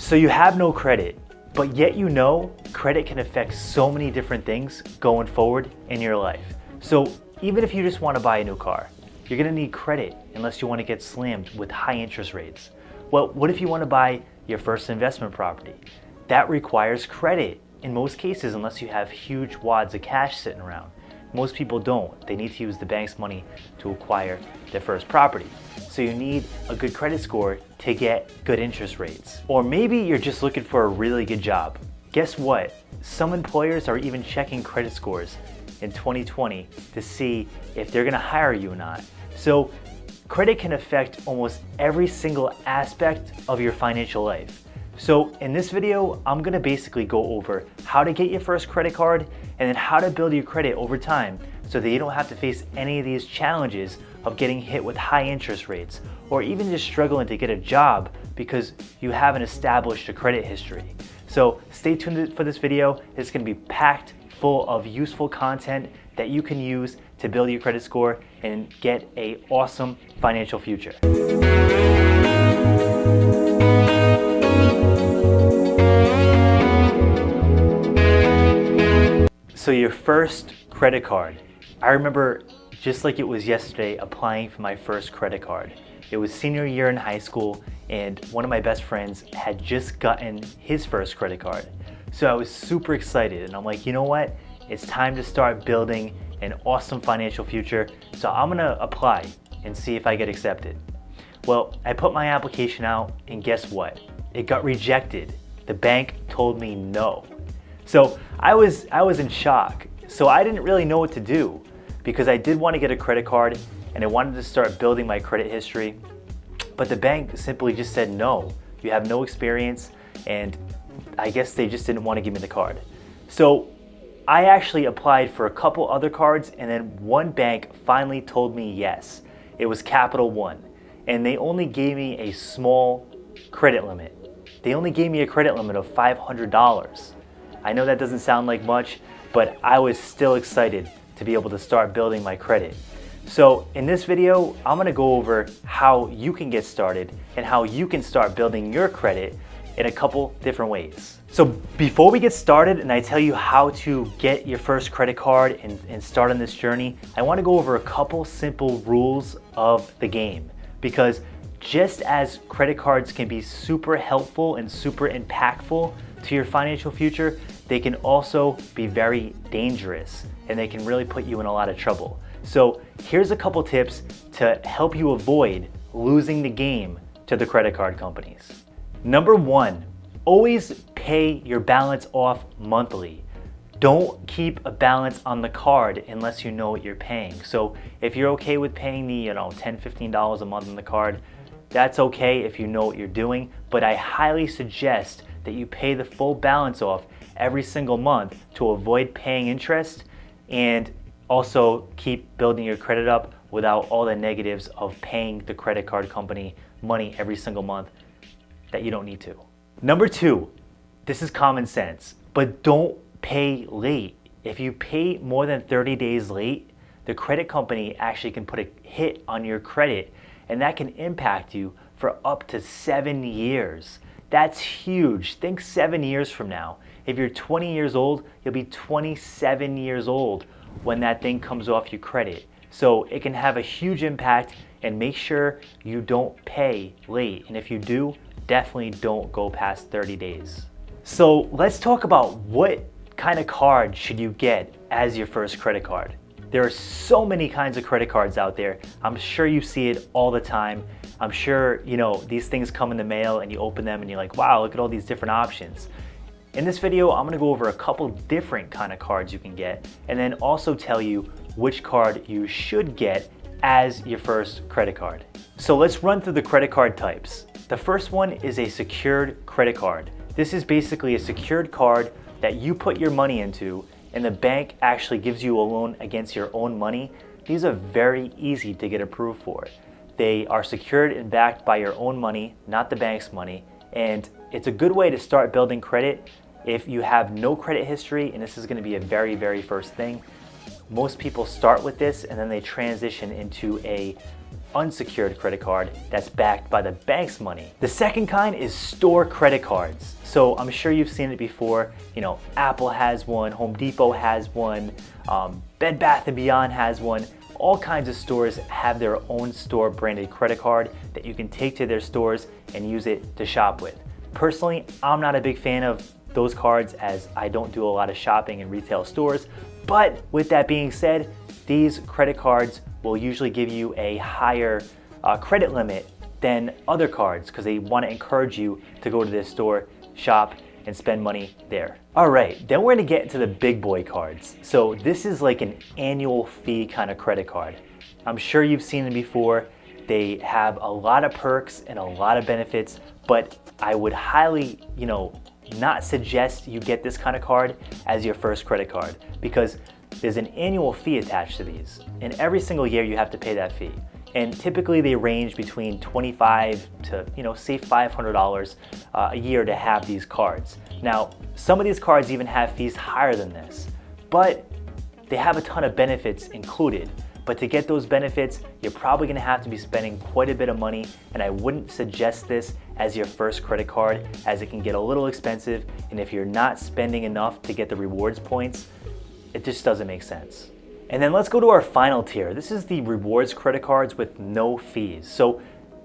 So you have no credit, but yet you know credit can affect so many different things going forward in your life. So even if you just want to buy a new car, you're going to need credit unless you want to get slammed with high interest rates. Well, what if you want to buy your first investment property? That requires credit in most cases unless you have huge wads of cash sitting around. Most people don't. They need to use the bank's money to acquire their first property. So you need a good credit score to get good interest rates. Or maybe you're just looking for a really good job. Guess what? Some employers are even checking credit scores in 2020 to see if they're gonna hire you or not. So credit can affect almost every single aspect of your financial life. So in this video, I'm gonna basically go over how to get your first credit card and then how to build your credit over time so that you don't have to face any of these challenges of getting hit with high interest rates or even just struggling to get a job because you haven't established a credit history. So stay tuned for this video. It's gonna be packed full of useful content that you can use to build your credit score and get an awesome financial future. So your first credit card. I remember just like it was yesterday applying for my first credit card. It was senior year in high school and one of my best friends had just gotten his first credit card. So I was super excited and I'm like, you know what? It's time to start building an awesome financial future. So I'm gonna apply and see if I get accepted. Well, I put my application out and guess what? It got rejected. The bank told me no. So I was in shock. So I didn't really know what to do because I did want to get a credit card and I wanted to start building my credit history. But the bank simply just said no, you have no experience, and I guess they just didn't want to give me the card. So I actually applied for a couple other cards and then one bank finally told me yes. It was Capital One and they only gave me a small credit limit. They only gave me a credit limit of $500. I know that doesn't sound like much, but I was still excited to be able to start building my credit. So in this video, I'm gonna go over how you can get started and how you can start building your credit in a couple different ways. So before we get started and I tell you how to get your first credit card and start on this journey, I wanna go over a couple simple rules of the game. Because just as credit cards can be super helpful and super impactful to your financial future, they can also be very dangerous and they can really put you in a lot of trouble. So here's a couple tips to help you avoid losing the game to the credit card companies. Number one, always pay your balance off monthly. Don't keep a balance on the card unless you know what you're paying. So if you're okay with paying the $10, $15 a month on the card, that's okay if you know what you're doing, but I highly suggest that you pay the full balance off every single month to avoid paying interest and also keep building your credit up without all the negatives of paying the credit card company money every single month that you don't need to. Number two, this is common sense, but don't pay late. If you pay more than 30 days late, the credit company actually can put a hit on your credit and that can impact you for up to 7 years. That's huge. Think 7 years from now. If you're 20 years old, you'll be 27 years old when that thing comes off your credit. So it can have a huge impact, and make sure you don't pay late. And if you do, definitely don't go past 30 days. So let's talk about what kind of card should you get as your first credit card. There are so many kinds of credit cards out there. I'm sure you see it all the time. I'm sure these things come in the mail and you open them and you're like, wow, look at all these different options. In this video, I'm gonna go over a couple different kind of cards you can get and then also tell you which card you should get as your first credit card. So let's run through the credit card types. The first one is a secured credit card. This is basically a secured card that you put your money into and the bank actually gives you a loan against your own money. These are very easy to get approved for. They are secured and backed by your own money, not the bank's money, and it's a good way to start building credit if you have no credit history, and this is going to be a very, very first thing. Most people start with this and then they transition into a unsecured credit card that's backed by the bank's money. The second kind is store credit cards. So I'm sure you've seen it before. You know, Apple has one, Home Depot has one, Bed Bath & Beyond has one. All kinds of stores have their own store branded credit card that you can take to their stores and use it to shop with. Personally, I'm not a big fan of those cards as I don't do a lot of shopping in retail stores. But with that being said, these credit cards will usually give you a higher credit limit than other cards because they want to encourage you to go to this store, shop, and spend money there. All right, then we're gonna get into the big boy cards. So this is like an annual fee kind of credit card. I'm sure you've seen them before. They have a lot of perks and a lot of benefits, but I would highly, not suggest you get this kind of card as your first credit card because there's an annual fee attached to these. And every single year you have to pay that fee. And typically they range between $25 to, say $500 a year to have these cards. Now, some of these cards even have fees higher than this, but they have a ton of benefits included. But to get those benefits, you're probably gonna have to be spending quite a bit of money, and I wouldn't suggest this as your first credit card as it can get a little expensive, and if you're not spending enough to get the rewards points, it just doesn't make sense. And then let's go to our final tier. This is the rewards credit cards with no fees. So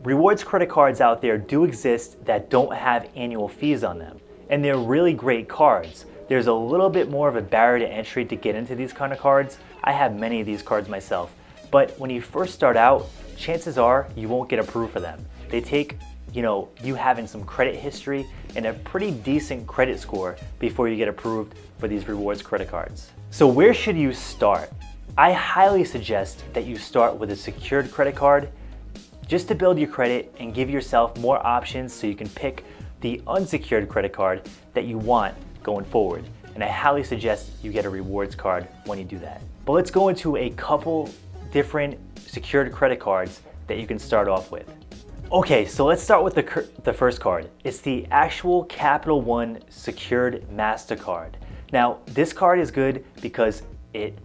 rewards credit cards out there do exist that don't have annual fees on them, and they're really great cards. There's a little bit more of a barrier to entry to get into these kind of cards. I have many of these cards myself, but when you first start out, chances are you won't get approved for them. They take, you having some credit history and a pretty decent credit score before you get approved for these rewards credit cards. So where should you start? I highly suggest that you start with a secured credit card just to build your credit and give yourself more options so you can pick the unsecured credit card that you want going forward. And I highly suggest you get a rewards card when you do that. But let's go into a couple different secured credit cards that you can start off with. Okay, so let's start with the first card. It's the actual Capital One secured MasterCard. Now, this card is good because it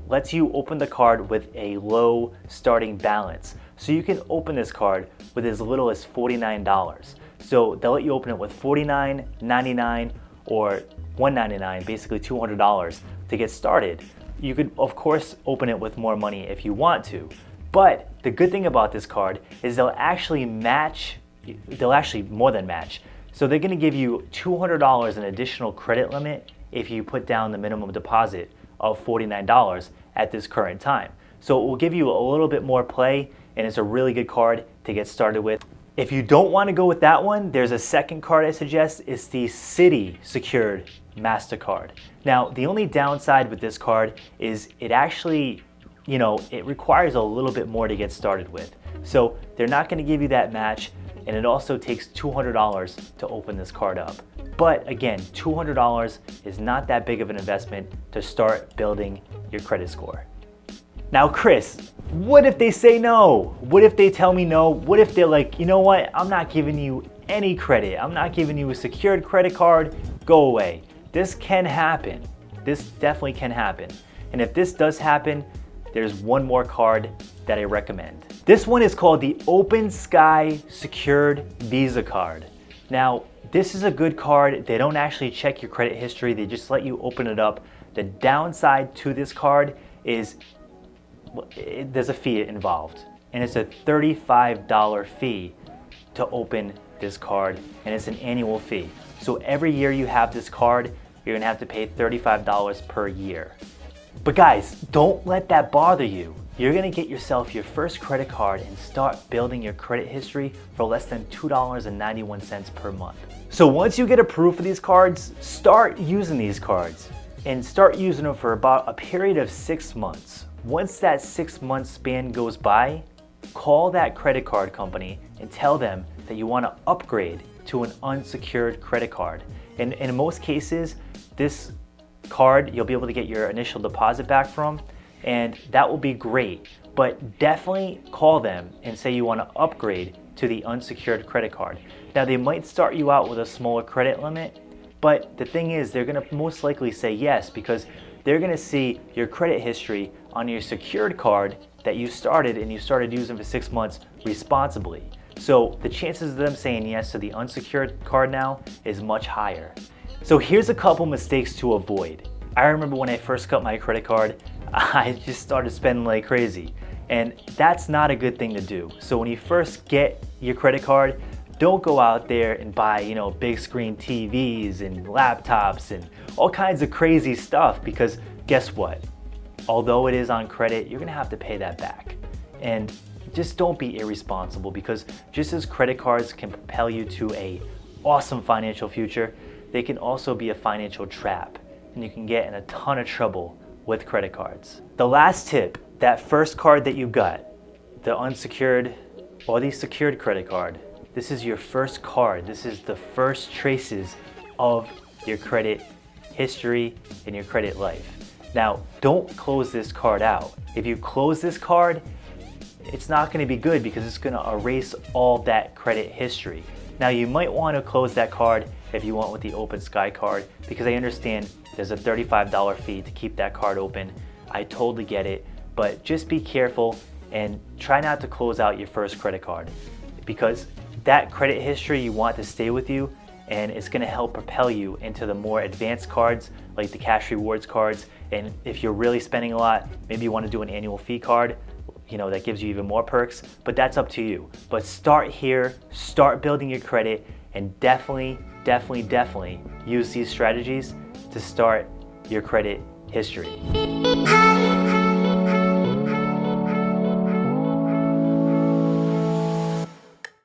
lets you open the card with a low starting balance. So you can open this card with as little as $49. So they'll let you open it with $49, $99, or $199, basically $200 to get started. You could, of course, open it with more money if you want to. But the good thing about this card is they'll actually more than match. So they're gonna give you $200 in additional credit limit if you put down the minimum deposit of $49 at this current time. So it will give you a little bit more play, and it's a really good card to get started with. If you don't want to go with that one, there's a second card I suggest. It's the Citi secured MasterCard. Now, the only downside with this card is it actually, it requires a little bit more to get started with. So they're not going to give you that match, and it also takes $200 to open this card up. But again, $200 is not that big of an investment to start building your credit score. Now, Chris, what if they say no? What if they tell me no? What if they're like, you know what? I'm not giving you any credit. I'm not giving you a secured credit card. Go away. This can happen. This definitely can happen. And if this does happen, there's one more card that I recommend. This one is called the Open Sky Secured Visa Card. Now, this is a good card. They don't actually check your credit history. They just let you open it up. The downside to this card is there's a fee involved, and it's a $35 fee to open this card, and it's an annual fee. So every year you have this card, you're gonna have to pay $35 per year. But guys, don't let that bother you. You're gonna get yourself your first credit card and start building your credit history for less than $2.91 per month. So once you get approved for these cards, start using these cards and start using them for about a period of 6 months. Once that 6-month span goes by, call that credit card company and tell them that you want to upgrade to an unsecured credit card. And in most cases, this card you'll be able to get your initial deposit back from, and that will be great. But definitely call them and say you want to upgrade to the unsecured credit card. Now, they might start you out with a smaller credit limit, but the thing is, they're going to most likely say yes because they're going to see your credit history on your secured card that you started and you started using for 6 months responsibly. So the chances of them saying yes to the unsecured card now is much higher. So here's a couple mistakes to avoid. I remember when I first got my credit card, I just started spending like crazy. And that's not a good thing to do. So when you first get your credit card, don't go out there and buy, big screen TVs and laptops and all kinds of crazy stuff, because guess what? Although it is on credit, you're gonna have to pay that back. And just don't be irresponsible, because just as credit cards can propel you to an awesome financial future, they can also be a financial trap, and you can get in a ton of trouble with credit cards. The last tip, that first card that you got, the unsecured or the secured credit card, this is your first card. This is the first traces of your credit history and your credit life. Now, don't close this card out. If you close this card, it's not going to be good, because it's going to erase all that credit history. Now, you might want to close that card if you want with the Open Sky card, because I understand there's a $35 fee to keep that card open. I totally get it, but just be careful and try not to close out your first credit card, because that credit history you want to stay with you, and it's going to help propel you into the more advanced cards like the cash rewards cards. And if you're really spending a lot, maybe you want to do an annual fee card, that gives you even more perks, but that's up to you. But start here, start building your credit, and definitely use these strategies to start your credit history.